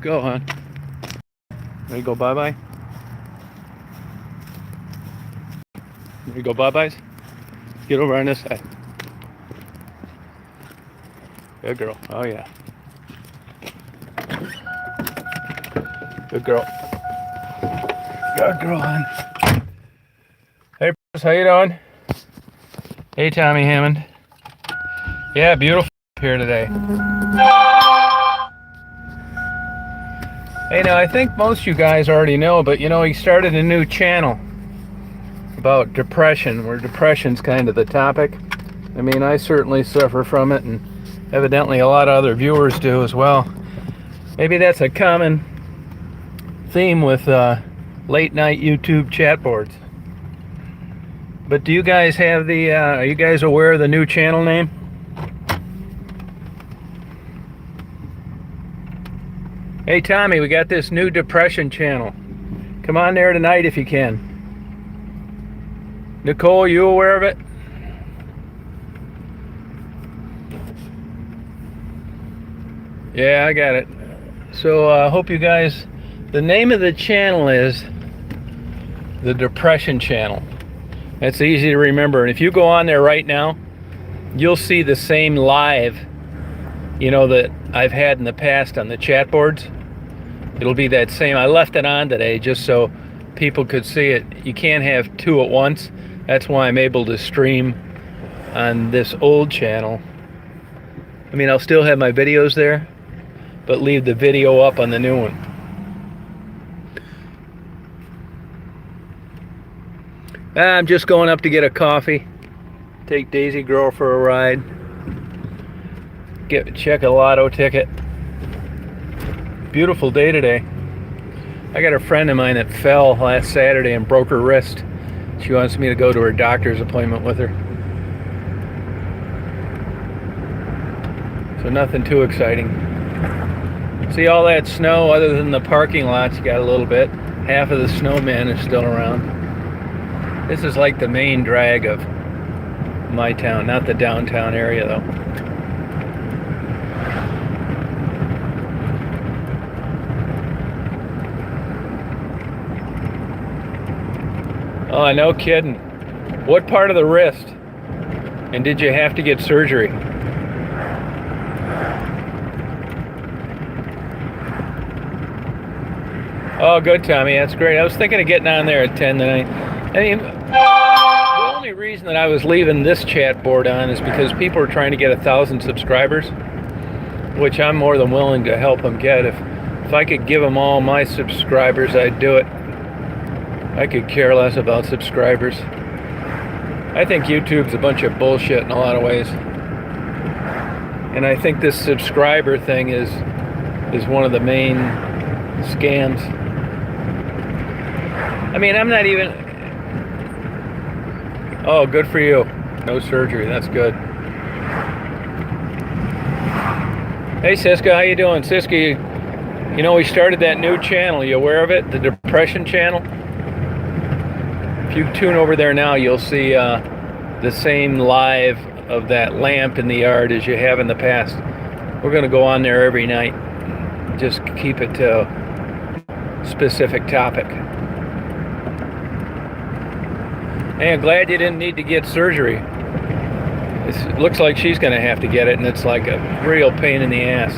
go, hon. Ready to go bye-bye? Ready to go bye-byes? Get over on this side. Good girl. Oh, yeah. Good girl. Good girl, hon. Hey, Bruce, how you doing? Hey, Tommy Hammond. Yeah, beautiful here today. Hey, now, I think most of you guys already know, but, he started a new channel about depression, where depression's kind of the topic. I mean, I certainly suffer from it, and evidently a lot of other viewers do as well. Maybe that's a common theme with late night YouTube chat boards. But do you guys have are you guys aware of the new channel name? Hey Tommy, we got this new depression channel. Come on there tonight if you can. Nicole, you aware of it? Yeah, I got it. So I hope you guys, the name of the channel is the Depression Channel. It's easy to remember, and if you go on there right now, you'll see the same live, that I've had in the past on the chat boards. It'll be that same. I left it on today just so people could see it. You can't have two at once. That's why I'm able to stream on this old channel. I mean, I'll still have my videos there, but leave the video up on the new one. I'm just going up to get a coffee, take Daisy Girl for a ride, check a lotto ticket. Beautiful day today. I got a friend of mine that fell last Saturday and broke her wrist. She wants me to go to her doctor's appointment with her. So nothing too exciting. See all that snow, other than the parking lots, you got a little bit. Half of the snowman is still around. This is like the main drag of my town, not the downtown area though. Oh, no kidding. What part of the wrist? And did you have to get surgery? Oh, good, Tommy. That's great. I was thinking of getting on there at 10 tonight. I mean, the only reason that I was leaving this chat board on is because people are trying to get 1,000 subscribers, which I'm more than willing to help them get. If I could give them all my subscribers, I'd do it. I could care less about subscribers. I think YouTube's a bunch of bullshit in a lot of ways. And I think this subscriber thing is one of the main scams. I mean, I'm not even... Oh, good for you. No surgery. That's good. Hey, Siska, how you doing? Siska, we started that new channel. You aware of it? The Depression Channel? If you tune over there now, you'll see the same live of that lamp in the yard as you have in the past. We're going to go on there every night. Just keep it to a specific topic. Hey, I'm glad you didn't need to get surgery. It looks like she's going to have to get it, and it's like a real pain in the ass.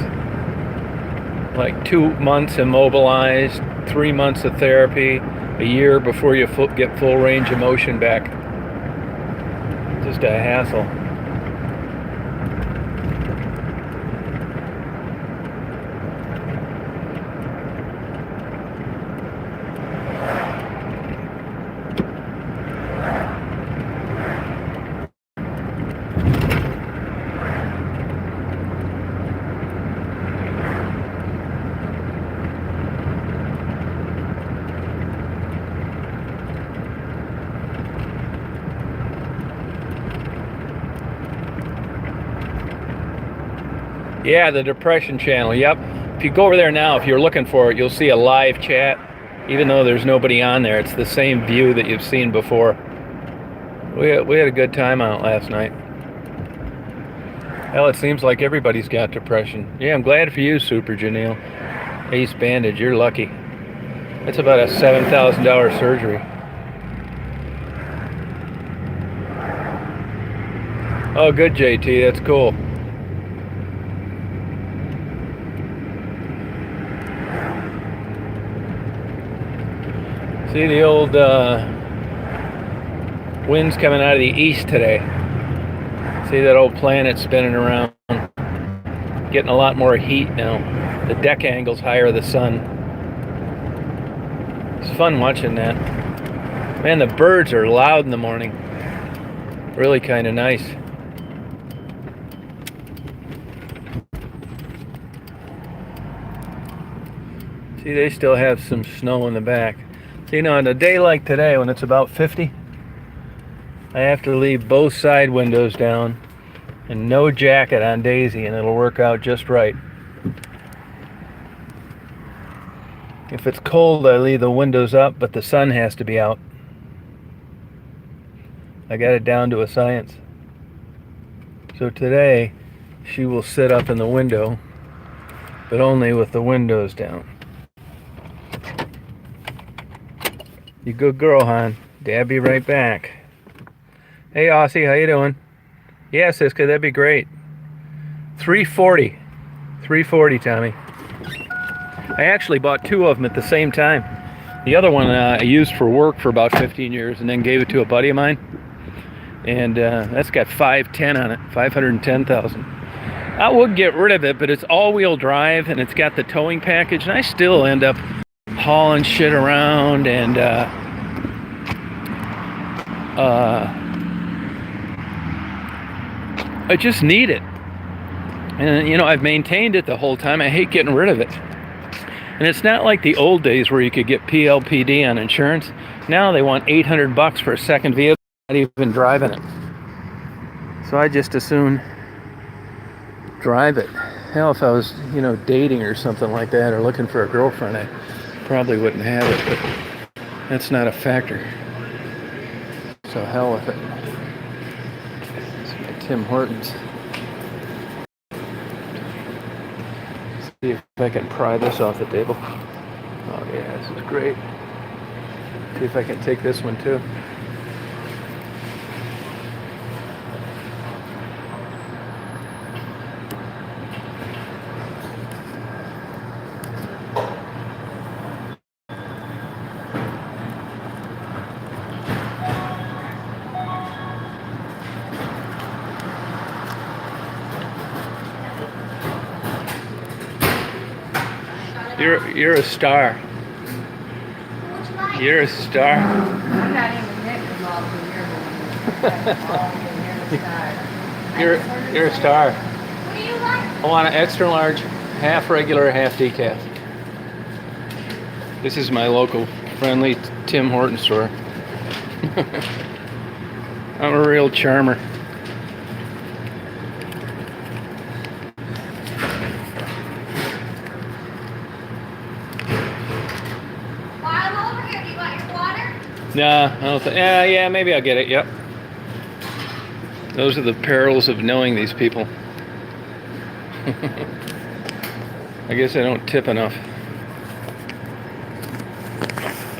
Like 2 months immobilized, 3 months of therapy, a year before you get full range of motion back. Just a hassle. Yeah, the Depression Channel, yep. If you go over there now, if you're looking for it, you'll see a live chat. Even though there's nobody on there, it's the same view that you've seen before. We had a good time on it last night. Hell, it seems like everybody's got depression. Yeah, I'm glad for you, Super Janelle. Ace bandage, you're lucky. That's about a $7,000 surgery. Oh, good, JT. That's cool. See the old winds coming out of the east today. See that old planet spinning around. Getting a lot more heat now. The deck angle's higher of the sun. It's fun watching that. Man, the birds are loud in the morning. Really kind of nice. See, they still have some snow in the back. See, you know, on a day like today, when it's about 50, I have to leave both side windows down and no jacket on Daisy, and it'll work out just right. If it's cold, I leave the windows up, but the sun has to be out. I got it down to a science. So today, she will sit up in the window, but only with the windows down. You good girl, hon. Dad be right back. Hey, Aussie, how you doing? Yeah, Siska, that'd be great. 340. 340, Tommy. I actually bought two of them at the same time. The other one I used for work for about 15 years and then gave it to a buddy of mine. And that's got 510 on it, 510,000. I would get rid of it, but it's all-wheel drive and it's got the towing package, and I still end up hauling shit around, and I just need it. And you know, I've maintained it the whole time. I hate getting rid of it. And it's not like the old days where you could get PLPD on insurance. Now they want $800 for a second vehicle, not even driving it. So I just as soon drive it. Hell, if I was, you know, dating or something like that, or looking for a girlfriend, I probably wouldn't have it, but that's not a factor. So hell with it. It's my Tim Hortons. See if I can pry this off the table. Oh yeah, this is great. See if I can take this one too. You're a star. You're a star. I'm not even Nick involved in your You're a star. What do you like? I want an extra large, half regular, half decaf. This is my local friendly Tim Hortons store. I'm a real charmer. Nah, I don't think. Yeah, maybe I'll get it. Yep. Those are the perils of knowing these people. I guess I don't tip enough.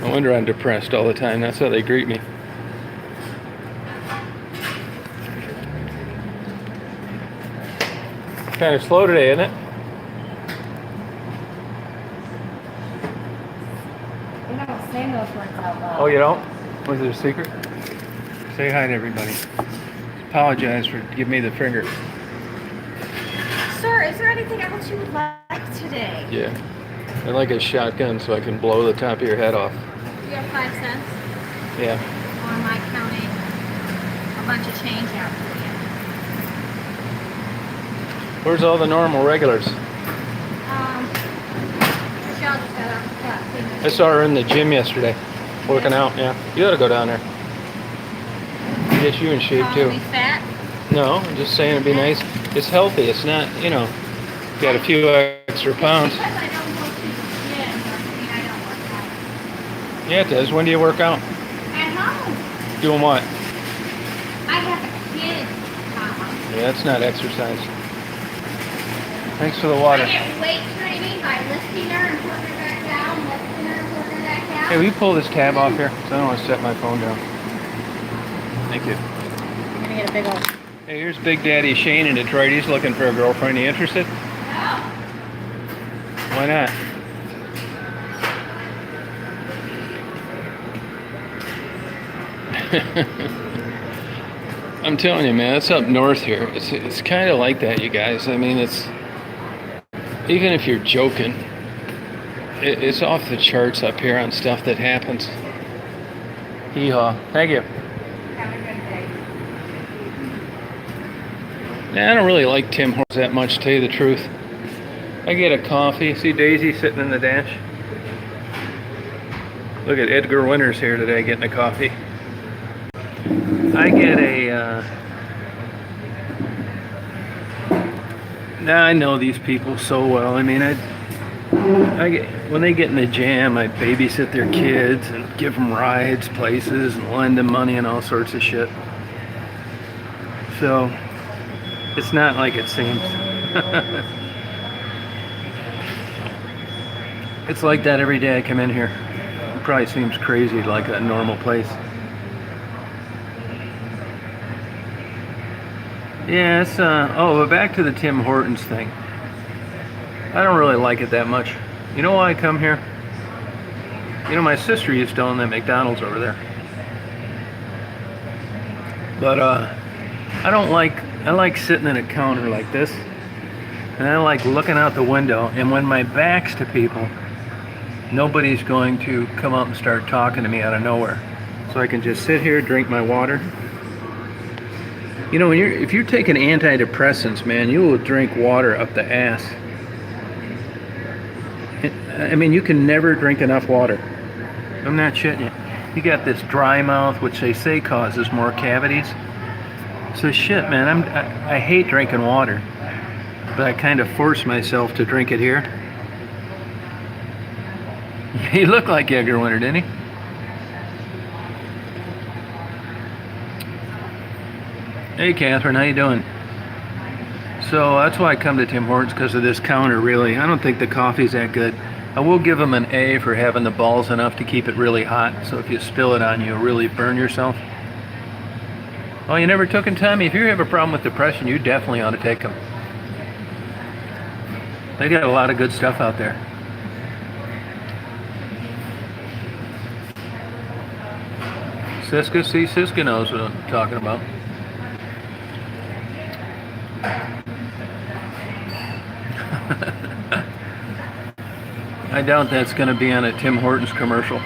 No wonder I'm depressed all the time. That's how they greet me. Kind of slow today, isn't it? I don't say those words out loud. Oh, you don't? Was it a secret? Say hi to everybody. Apologize for giving me the finger. Sir, is there anything else you would like today? Yeah. I like a shotgun so I can blow the top of your head off. You have 5 cents? Yeah. Or am I counting a bunch of change out for you? Where's all the normal regulars? Michelle just got off the flat. I saw her in the gym yesterday, working out. Yeah. You ought to go down there. Get you in shape too. Be fat? No, I'm just saying it'd be nice. It's healthy. It's not, you know, got a few extra pounds. Because I don't go to the gym doesn't mean I don't work out. Yeah, it does. When do you work out? At home. Doing what? I have a kid, Mama. Yeah, that's not exercise. Thanks for the water. I get weight training by by lifting her and putting her back down, lifting her and putting her back down. Hey, will you pull this tab off here? Because I don't want to set my phone down. Thank you. You're gonna get a big old. Hey, here's Big Daddy Shane in Detroit. He's looking for a girlfriend. You interested? No. Why not? I'm telling you, man, it's up north here. It's kind of like that, you guys. I mean, it's even if you're joking, it's off the charts up here on stuff that happens. Hee-haw. Thank you. Have a good day. Nah, I don't really like Tim Hortons that much, to tell you the truth. I get a coffee. See Daisy sitting in the dash? Look at Edgar Winters here today getting a coffee. I get a... Now I know these people so well. I mean, I get, when they get in the jam, I babysit their kids and give them rides, places, and lend them money and all sorts of shit. So, it's not like it seems. It's like that every day I come in here. It probably seems crazy, like a normal place. Yeah, it's, but back to the Tim Hortons thing. I don't really like it that much. You know why I come here? You know, my sister used to own that McDonald's over there. But, I like sitting at a counter like this. And I like looking out the window. And when my back's to people, nobody's going to come up and start talking to me out of nowhere. So I can just sit here, drink my water. You know, if you're taking antidepressants, man, you will drink water up the ass. I mean, you can never drink enough water. I'm not shitting you. You got this dry mouth, which they say causes more cavities. So shit, man, I hate drinking water, but I kind of force myself to drink it here. He looked like Edgar Winter, didn't he? Hey Catherine, how you doing? So that's why I come to Tim Hortons, because of this counter, really. I don't think the coffee's that good. I will give them an A for having the balls enough to keep it really hot, so if you spill it on you, you'll really burn yourself. Oh, you never took them, Tommy? If you have a problem with depression, you definitely ought to take them. They got a lot of good stuff out there. Siska, see, Siska knows what I'm talking about. I doubt that's going to be on a Tim Hortons commercial.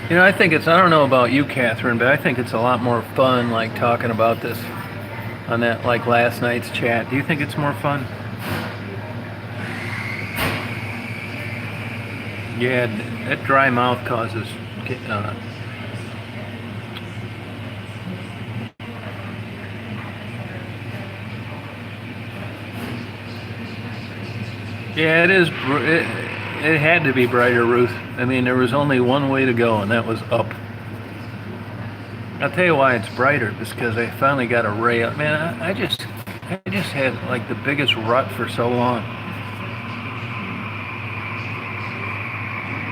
You know, I don't know about you, Catherine, but I think it's a lot more fun, like, talking about this on that, like, last night's chat. Do you think it's more fun? Yeah, that dry mouth causes... Yeah, it is. It had to be brighter, Ruth. I mean, there was only one way to go, and that was up. I'll tell you why it's brighter, because I finally got a ray up. Man, I just had like the biggest rut for so long.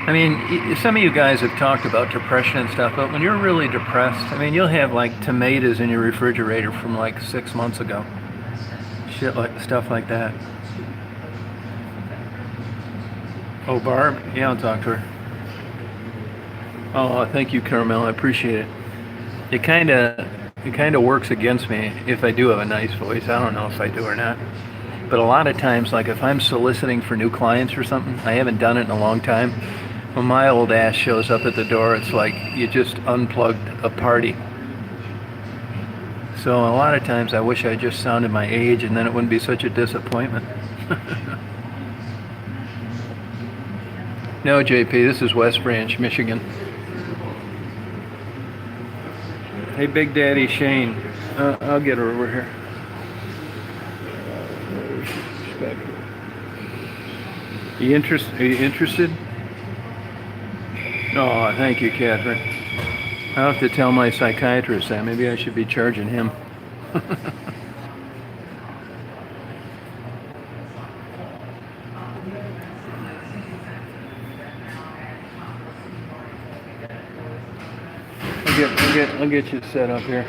I mean, some of you guys have talked about depression and stuff, but when you're really depressed, I mean, you'll have like tomatoes in your refrigerator from like 6 months ago. Shit, like stuff like that. Oh, Barb? Yeah, I'll talk to her. Oh, thank you, Carmel. I appreciate it. It kind of works against me if I do have a nice voice. I don't know if I do or not. But a lot of times, like if I'm soliciting for new clients or something, I haven't done it in a long time. When my old ass shows up at the door, it's like you just unplugged a party. So a lot of times I wish I just sounded my age, and then it wouldn't be such a disappointment. No, JP, this is West Branch, Michigan. Hey, Big Daddy Shane. I'll get her over here. Are you interested? Oh, thank you, Catherine. I'll have to tell my psychiatrist that. Maybe I should be charging him. I'll get you set up here.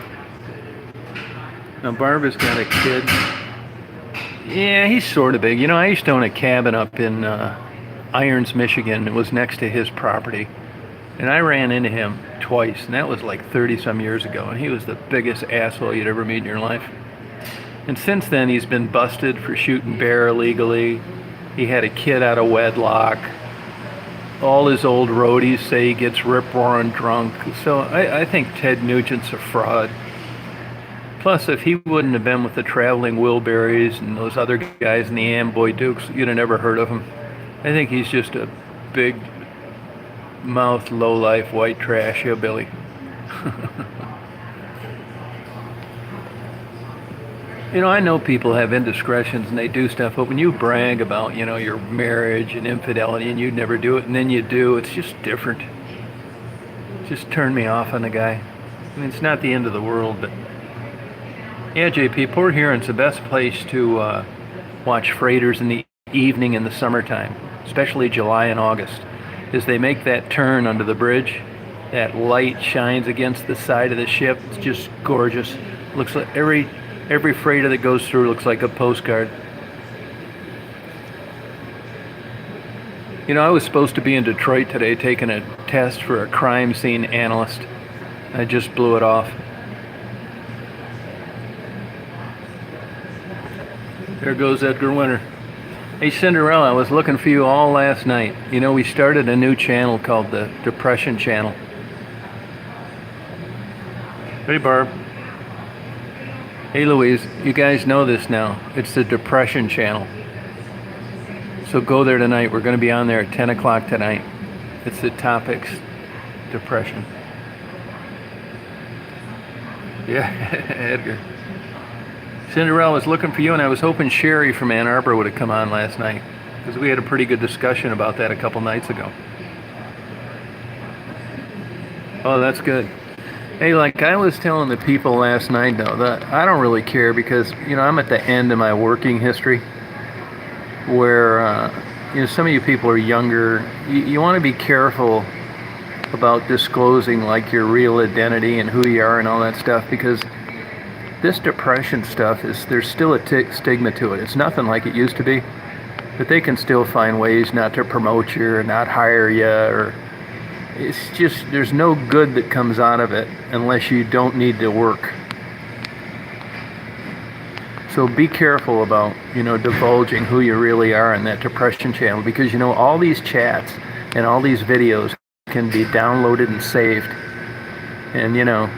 Now Barbara's got a kid. Yeah, he's sort of big. You know, I used to own a cabin up in Irons, Michigan. It was next to his property. And I ran into him twice, and that was like 30-some years ago. And he was the biggest asshole you'd ever meet in your life. And since then, he's been busted for shooting bear illegally. He had a kid out of wedlock. All his old roadies say he gets rip-roaring drunk. So I think Ted Nugent's a fraud. Plus, if he wouldn't have been with the Traveling Wilburys and those other guys in the Amboy Dukes, you'd have never heard of him. I think he's just a big mouth, low-life, white trash hillbilly. You know, I know people have indiscretions and they do stuff, but when you brag about, you know, your marriage and infidelity and you'd never do it, and then you do, it's just different. Just turned me off on the guy. I mean, it's not the end of the world, but... Yeah, JP, Port Huron's the best place to watch freighters in the evening in the summertime, especially July and August. As they make that turn under the bridge, that light shines against the side of the ship. It's just gorgeous. Looks like every freighter that goes through looks like a postcard. You know, I was supposed to be in Detroit today taking a test for a crime scene analyst. I just blew it off. There goes Edgar Winter. Hey Cinderella, I was looking for you all last night. You know, we started a new channel called the Depression Channel. Hey Barb. Hey Louise, you guys know this now. It's the Depression Channel. So go there tonight. We're going to be on there at 10 o'clock tonight. It's the topics, depression. Yeah, Edgar. Cinderella was looking for you, and I was hoping Sherry from Ann Arbor would have come on last night, because we had a pretty good discussion about that a couple nights ago. Oh, that's good. Hey, like I was telling the people last night, though, that I don't really care because, you know, I'm at the end of my working history where, you know, some of you people are younger. You want to be careful about disclosing, like, your real identity and who you are and all that stuff, because this depression stuff there's still a stigma to it. It's nothing like it used to be, but they can still find ways not to promote you or not hire you, or it's just, there's no good that comes out of it unless you don't need to work. So be careful about, you know, divulging who you really are in that Depression Channel, because, you know, all these chats and all these videos can be downloaded and saved, and, you know,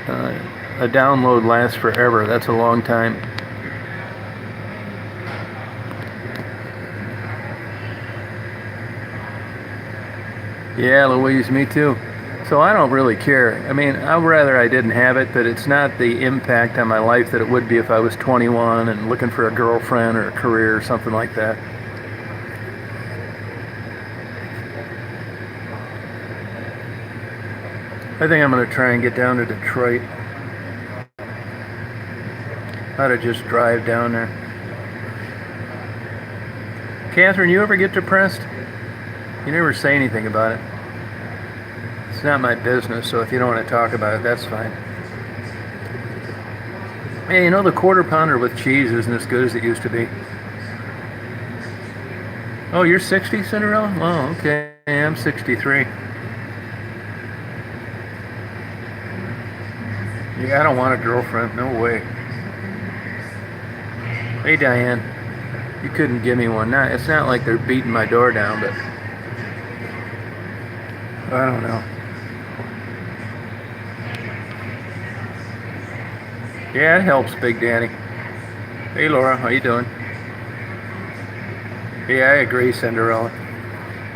a download lasts forever. That's a long time. Yeah, Louise, me too. So I don't really care. I mean, I'd rather I didn't have it, but it's not the impact on my life that it would be if I was 21 and looking for a girlfriend or a career or something like that. I think I'm going to try and get down to Detroit. I ought to just drive down there. Catherine, you ever get depressed? You never say anything about it. It's not my business, so if you don't want to talk about it, that's fine. Hey, you know, the quarter pounder with cheese isn't as good as it used to be. Oh, you're 60, Cinderella? Oh, okay. I'm 63. Yeah, I don't want a girlfriend. No way. Hey, Diane. You couldn't give me one. It's not like they're beating my door down, but I don't know. Yeah, it helps, Big Daddy. Hey, Laura. How you doing? Yeah, I agree, Cinderella.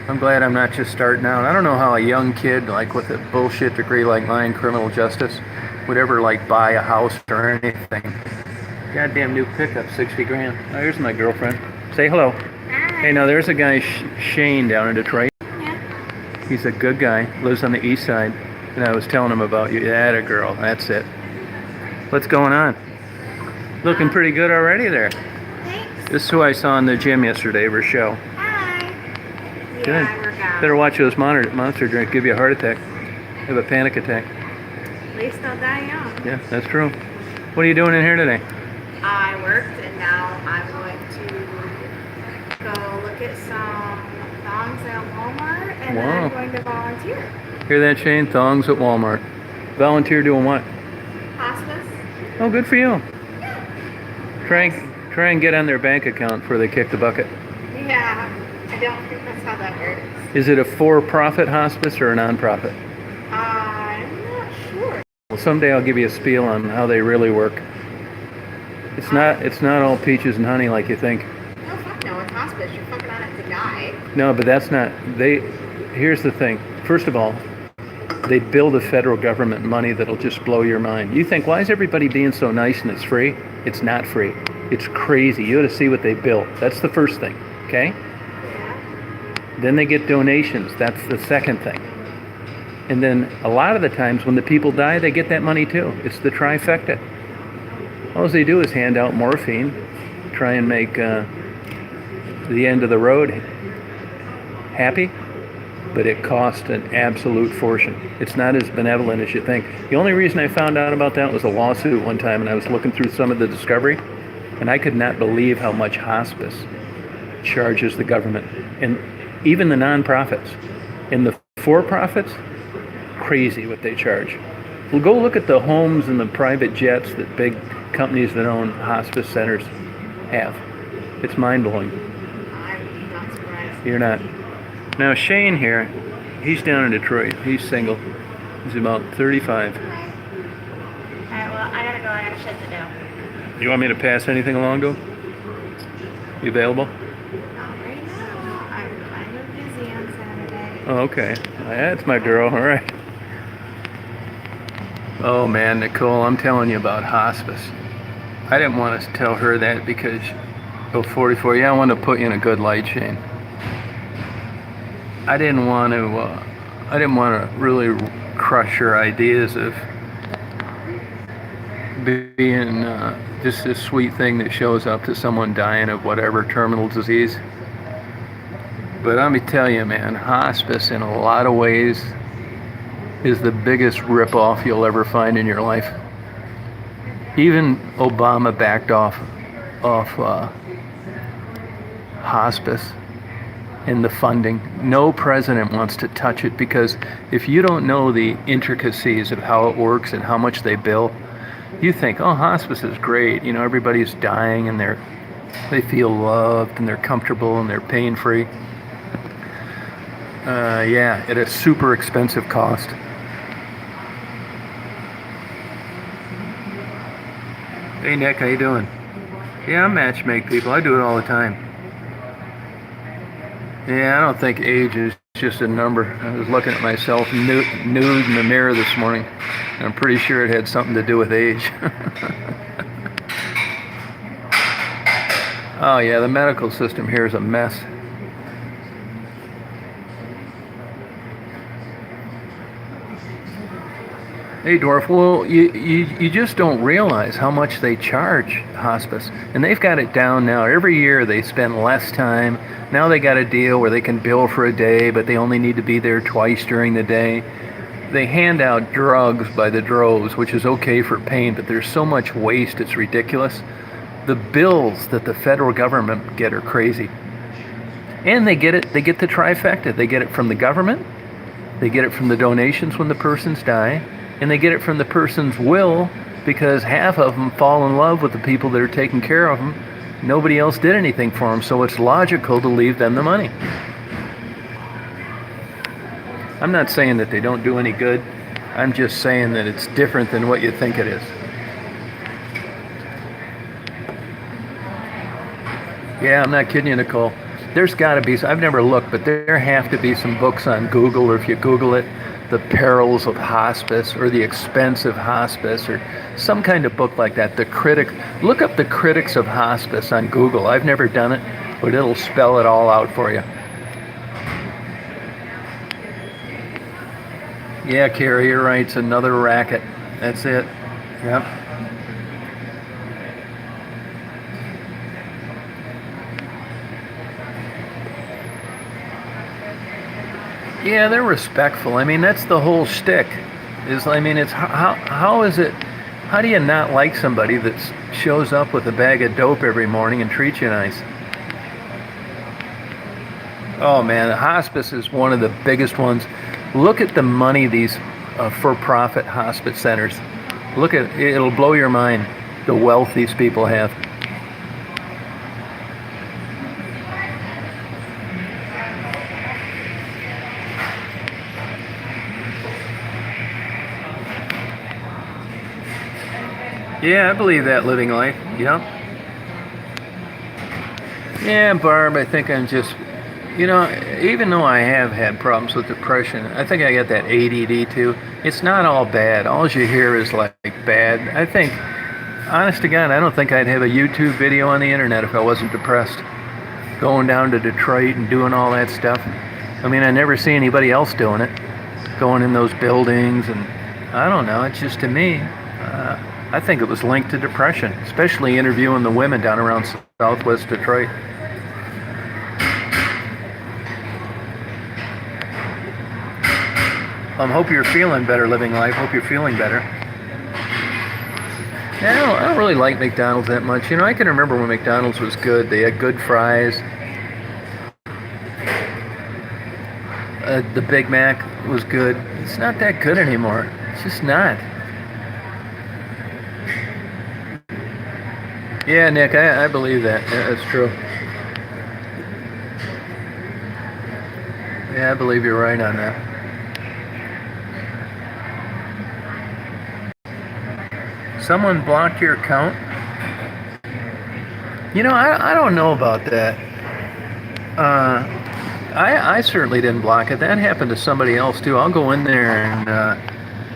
I'm glad I'm not just starting out. I don't know how a young kid, like with a bullshit degree like mine, criminal justice, would ever, like, buy a house or anything. Goddamn new pickup, 60 grand. Oh, here's my girlfriend. Say hello. Hi. Hey, now there's a guy, Shane, down in Detroit. Yeah. He's a good guy, lives on the east side, and I was telling him about you. Atta girl, that's it. What's going on? Looking pretty good already there. Thanks. This is who I saw in the gym yesterday, Rochelle. Hi. Good. Yeah, I work out. Better watch those monster drink, give you a heart attack. Have a panic attack. At least I'll die young. Yeah, that's true. What are you doing in here today? I worked and now I'm going to go look at some thongs at Walmart and then I'm going to volunteer. Hear that, Shane? Thongs at Walmart. Volunteer doing what? Hospice? Oh, good for you. Yeah. Try and get on their bank account before they kick the bucket. Yeah. I don't think that's how that works. Is it a for-profit hospice or a non-profit? I'm not sure. Well, someday I'll give you a spiel on how they really work. It's not all peaches and honey like you think. No, fuck no. It's hospice. You're fucking on it to die. No, but that's not. Here's the thing. First of all, they bill the federal government money that'll just blow your mind. You think, why is everybody being so nice and it's free? It's not free. It's crazy. You ought to see what they bill. That's the first thing. Okay? Yeah. Then they get donations. That's the second thing. And then a lot of the times when the people die, they get that money too. It's the trifecta. All they do is hand out morphine, try and make the end of the road happy, but it costs an absolute fortune. It's not as benevolent as you think. The only reason I found out about that was a lawsuit one time, and I was looking through some of the discovery, and I could not believe how much hospice charges the government, and even the nonprofits. And the for-profits, crazy what they charge. Well, go look at the homes and the private jets that big companies that own hospice centers have. It's mind-blowing. I'm not surprised. You're not. Now Shane here, he's down in Detroit. He's single. He's about 35. Alright, well, I gotta go. I got shit to do. You want me to pass anything along to him? You available? Not right now. I'm kind of busy on Saturday. Oh, okay. That's my girl. All right. Oh man, Nicole, I'm telling you about hospice. I didn't want to tell her that because, 44. Yeah, I wanted to put you in a good light, Shane. I didn't want to really crush your ideas of being just this sweet thing that shows up to someone dying of whatever terminal disease. But let me tell you, man, hospice in a lot of ways is the biggest ripoff you'll ever find in your life. Even Obama backed off hospice and the funding. No president wants to touch it because if you don't know the intricacies of how it works and how much they bill, you think, oh, hospice is great. You know, everybody's dying and they feel loved and they're comfortable and they're pain-free. Yeah, at a super expensive cost. Hey Nick, how you doing? Yeah, I matchmake people. I do it all the time. Yeah, I don't think age is just a number. I was looking at myself nude in the mirror this morning, and I'm pretty sure it had something to do with age. Oh yeah, the medical system here is a mess. Hey Dwarf, well, you just don't realize how much they charge hospice. And they've got it down now. Every year they spend less time. Now they got a deal where they can bill for a day, but they only need to be there twice during the day. They hand out drugs by the droves, which is okay for pain, but there's so much waste, it's ridiculous. The bills that the federal government get are crazy. And they get the trifecta. They get it from the government, they get it from the donations when the persons die, and they get it from the person's will because half of them fall in love with the people that are taking care of them. Nobody else did anything for them, so it's logical to leave them the money. I'm not saying that they don't do any good. I'm just saying that it's different than what you think it is. Yeah, I'm not kidding you, Nicole. There's got to be, I've never looked, but there have to be some books on Google, or if you Google it, The Perils of Hospice or The Expense of Hospice or some kind of book like that. Look up The Critics of Hospice on Google. I've never done it, but it'll spell it all out for you. Yeah, Carrie, you're right. It's another racket. That's it. Yep. Yeah, they're respectful. I mean, that's the whole shtick. I mean, it's how is it? How do you not like somebody that shows up with a bag of dope every morning and treats you nice? Oh man, the hospice is one of the biggest ones. Look at the money these for-profit hospice centers. Look at it'll blow your mind the wealth these people have. Yeah, I believe that living life. Yep. Yeah, Barb, I think I'm just, even though I have had problems with depression, I think I got that ADD too. It's not all bad. All you hear is like bad. I think, honest to God, I don't think I'd have a YouTube video on the internet if I wasn't depressed. Going down to Detroit and doing all that stuff. I mean, I never see anybody else doing it. Going in those buildings and I don't know. It's just to me, I think it was linked to depression, especially interviewing the women down around Southwest Detroit. Hope you're feeling better living life. Hope you're feeling better. Yeah, I don't really like McDonald's that much. I can remember when McDonald's was good. They had good fries. The Big Mac was good. It's not that good anymore. It's just not. Yeah, Nick, I believe that. Yeah, that's true. Yeah, I believe you're right on that. Someone blocked your account? I don't know about that. I certainly didn't block it. That happened to somebody else too. I'll go in there and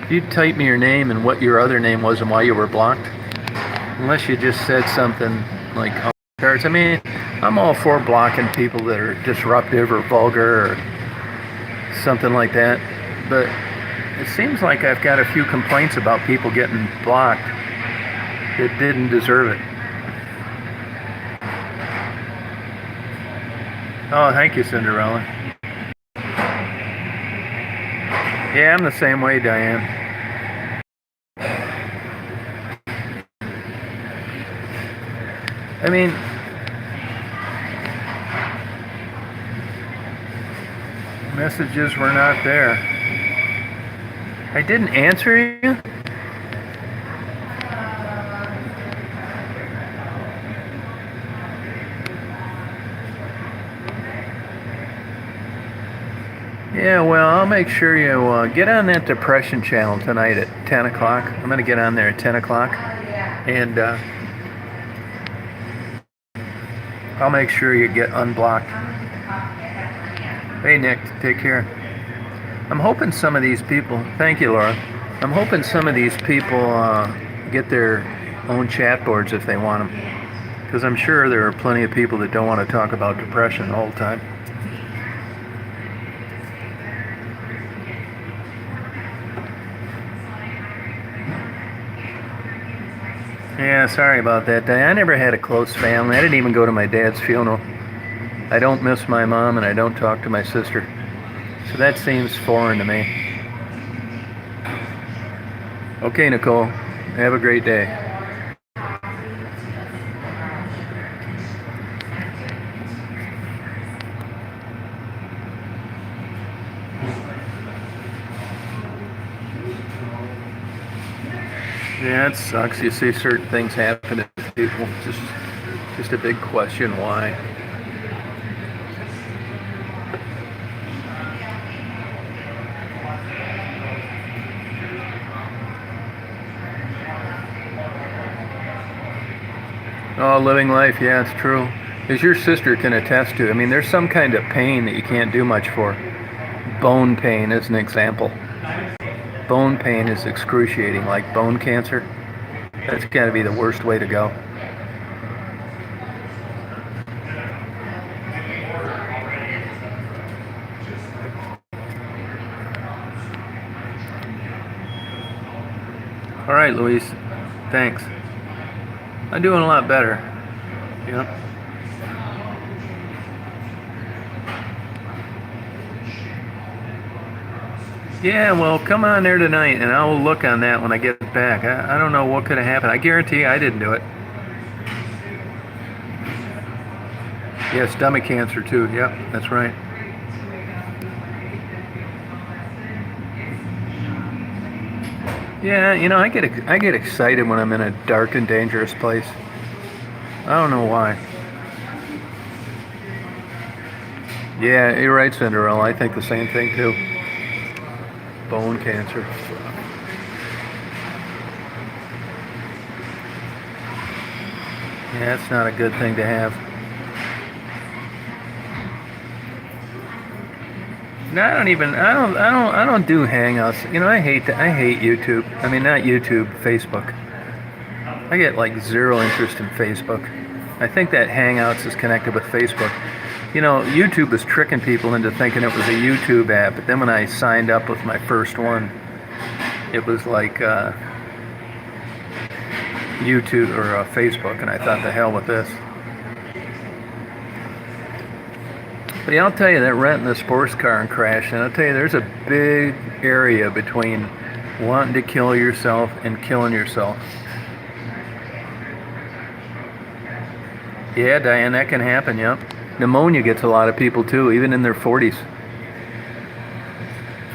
if you type me your name and what your other name was and why you were blocked. Unless you just said something like cards. I mean, I'm all for blocking people that are disruptive or vulgar or something like that. But it seems like I've got a few complaints about people getting blocked that didn't deserve it. Oh, thank you, Cinderella. Yeah, I'm the same way, Diane. I mean, messages were not there. I didn't answer you? Yeah, well, I'll make sure you get on that depression channel tonight at 10 o'clock. I'm going to get on there at 10 o'clock. And I'll make sure you get unblocked. Hey, Nick, take care. I'm hoping some of these people, thank you, Laura. I'm hoping some of these people get their own chat boards if they want them. Because I'm sure there are plenty of people that don't want to talk about depression all the time. Yeah, sorry about that, Diane. I never had a close family. I didn't even go to my dad's funeral. I don't miss my mom and I don't talk to my sister. So that seems foreign to me. Okay, Nicole. Have a great day. Yeah, it sucks. You see certain things happen to people. Just a big question why. Oh, living life, yeah, it's true. As your sister can attest to, I mean, there's some kind of pain that you can't do much for. Bone pain is an example. Bone pain is excruciating, like bone cancer. That's got to be the worst way to go. All right, Luis. Thanks. I'm doing a lot better. Yep. Yeah, well, come on there tonight, and I'll look on that when I get back. I don't know what could have happened. I guarantee I didn't do it. Yeah, stomach cancer too. Yep, that's right. Yeah, you know, I get excited when I'm in a dark and dangerous place. I don't know why. Yeah, you're right, Cinderella. I think the same thing too. Bone cancer. Yeah, that's not a good thing to have. No, I don't do Hangouts. You know, I hate YouTube. I mean, not YouTube, Facebook. I get like zero interest in Facebook. I think that Hangouts is connected with Facebook. You know, YouTube was tricking people into thinking it was a YouTube app, but then when I signed up with my first one, it was like YouTube or Facebook, and I thought, the hell with this. But yeah, I'll tell you that renting a sports car and crashing, I'll tell you there's a big area between wanting to kill yourself and killing yourself. Yeah, Diane, that can happen, yep. Pneumonia gets a lot of people too, even in their 40s.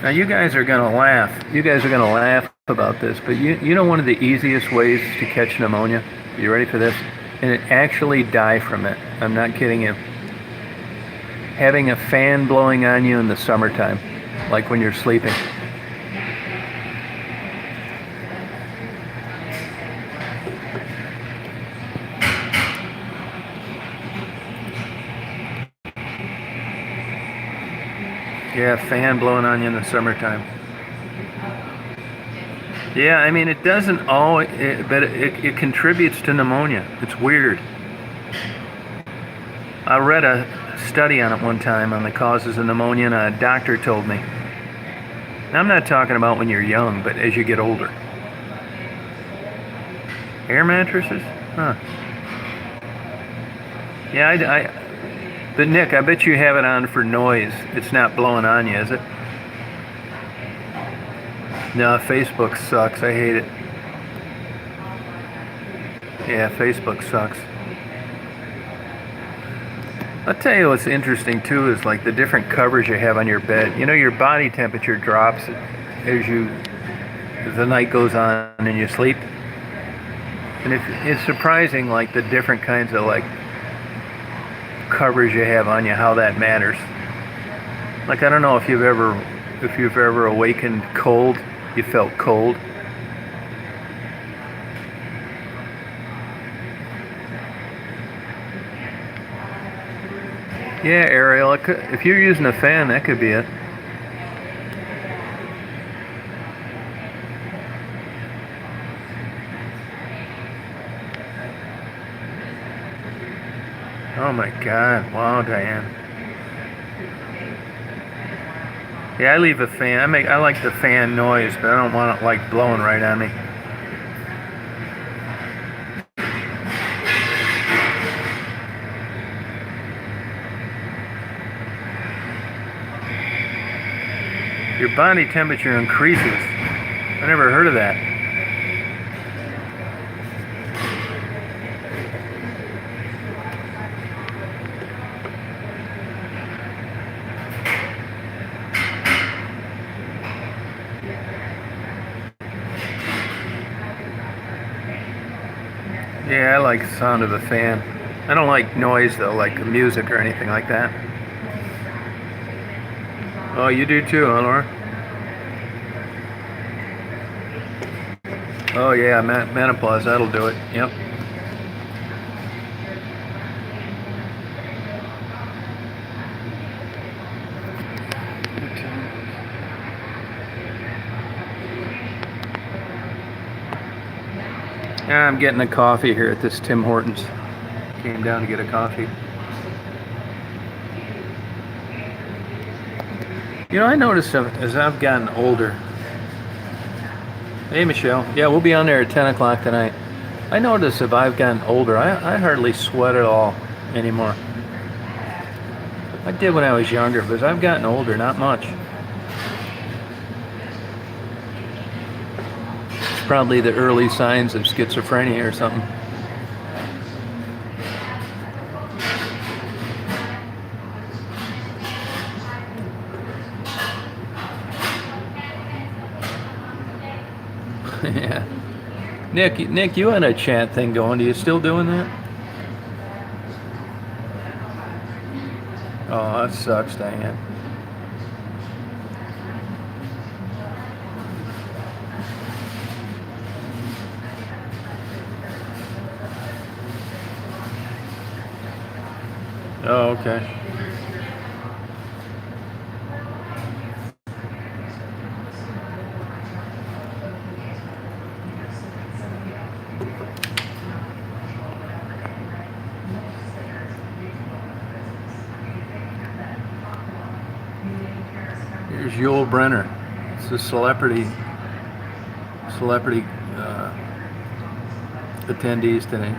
Now you guys are gonna laugh. You guys are gonna laugh about this, but you know one of the easiest ways to catch pneumonia? You ready for this? And it actually die from it. I'm not kidding you. Having a fan blowing on you in the summertime, like when you're sleeping. Yeah, fan blowing on you in the summertime. Yeah, I mean, it doesn't always, but it contributes to pneumonia. It's weird. I read a study on it one time on the causes of pneumonia, and a doctor told me. Now, I'm not talking about when you're young, but as you get older. Air mattresses? Huh. Yeah, but Nick, I bet you have it on for noise. It's not blowing on you, is it? No, Facebook sucks. I hate it. Yeah, Facebook sucks. I'll tell you what's interesting too is like the different covers you have on your bed. You know, your body temperature drops as the night goes on and you sleep. And it's surprising, like the different kinds of like covers you have on you, how that matters. Like, I don't know if you've ever awakened cold, you felt cold. Yeah, Ariel, if you're using a fan, that could be it. Oh my God! Wow, Diane. Yeah, I leave a fan. I like the fan noise, but I don't want it like blowing right on me. Your body temperature increases. I never heard of that. Yeah, I like the sound of the fan. I don't like noise though, like music or anything like that. Oh, you do too, huh, Laura? Oh yeah, menopause, that'll do it. Yep. Yeah, I'm getting a coffee here at this Tim Hortons. Came down to get a coffee. You know, I noticed as I've gotten older, Hey, Michelle. Yeah, we'll be on there at 10 o'clock tonight. I notice if I've gotten older, I hardly sweat at all anymore. I did when I was younger, but as I've gotten older, not much. It's probably the early signs of schizophrenia or something. Yeah. Nick, you had a chat thing going. Are you still doing that? Oh, that sucks, Diane. Oh, okay. Here's Yul Brenner. It's a celebrity attendees today.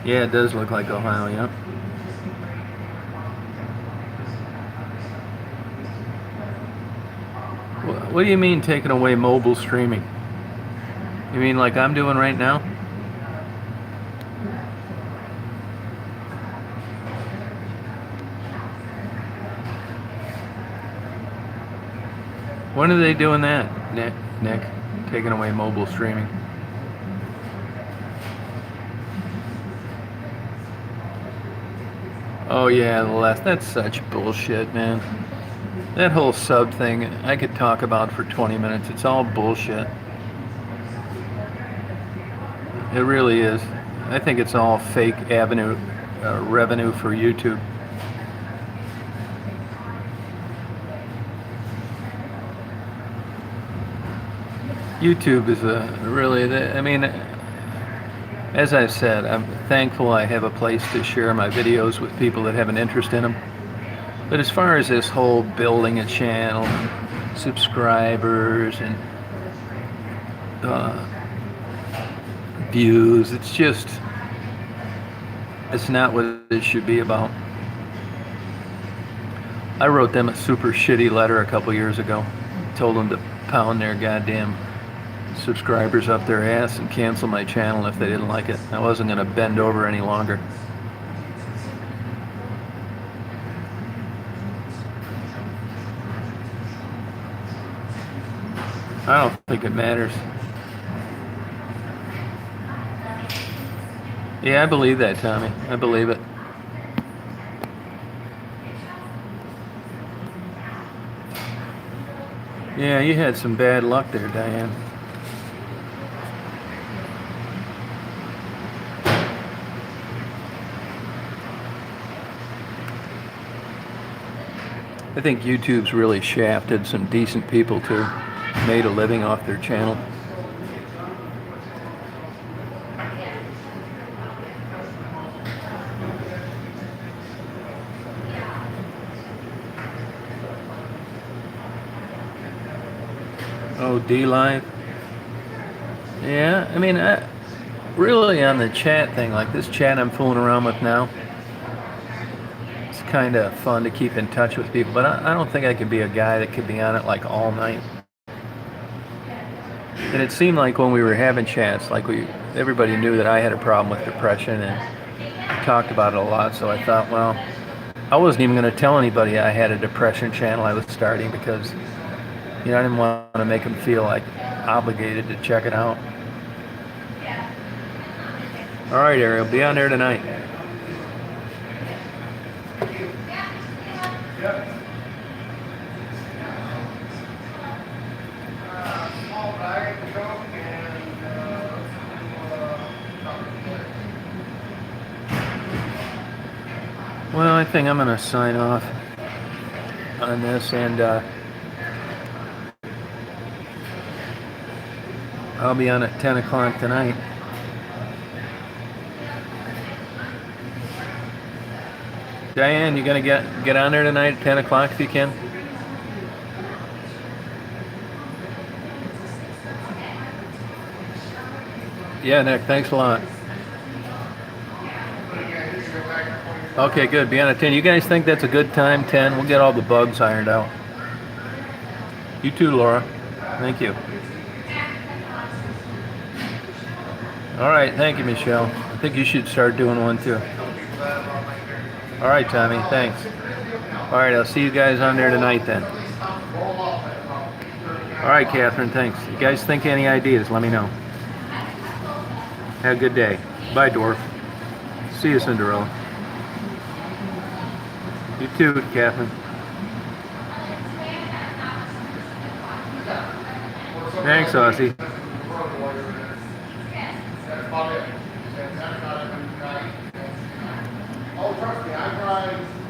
Yeah, it does look like Ohio, yeah. What do you mean taking away mobile streaming? You mean like I'm doing right now? When are they doing that, Nick? Taking away mobile streaming? Oh yeah, that's such bullshit, man. That whole sub thing, I could talk about for 20 minutes. It's all bullshit. It really is. I think it's all fake revenue for YouTube. YouTube is I mean, as I said, I'm thankful I have a place to share my videos with people that have an interest in them. But as far as this whole building a channel, subscribers, and views, it's not what it should be about. I wrote them a super shitty letter a couple years ago. Told them to pound their goddamn subscribers up their ass and cancel my channel if they didn't like it. I wasn't going to bend over any longer. I don't think it matters. Yeah, I believe that, Tommy. I believe it. Yeah, you had some bad luck there, Diane. I think YouTube's really shafted some decent people too. Made a living off their channel. Oh, D-Live? Yeah, I mean, really on the chat thing, like this chat I'm fooling around with now, it's kind of fun to keep in touch with people, but I don't think I could be a guy that could be on it like all night. And it seemed like when we were having chats, like everybody knew that I had a problem with depression and talked about it a lot, so I thought, well, I wasn't even going to tell anybody I had a depression channel I was starting because, you know, I didn't want to make them feel like obligated to check it out. All right, Ariel, be on there tonight. Well, I think I'm going to sign off on this, and I'll be on at 10 o'clock tonight. Diane, you going to get on there tonight at 10 o'clock if you can? Yeah, Nick, thanks a lot. Okay, good. Be on at 10. You guys think that's a good time, 10? We'll get all the bugs ironed out. You too, Laura. Thank you. All right, thank you, Michelle. I think you should start doing one too. All right, Tommy, thanks. All right, I'll see you guys on there tonight then. All right, Catherine, thanks. You guys think any ideas, let me know. Have a good day. Bye, Dwarf. See you, Cinderella. You too, Catherine. Thanks, Aussie. Oh, trust me, I tried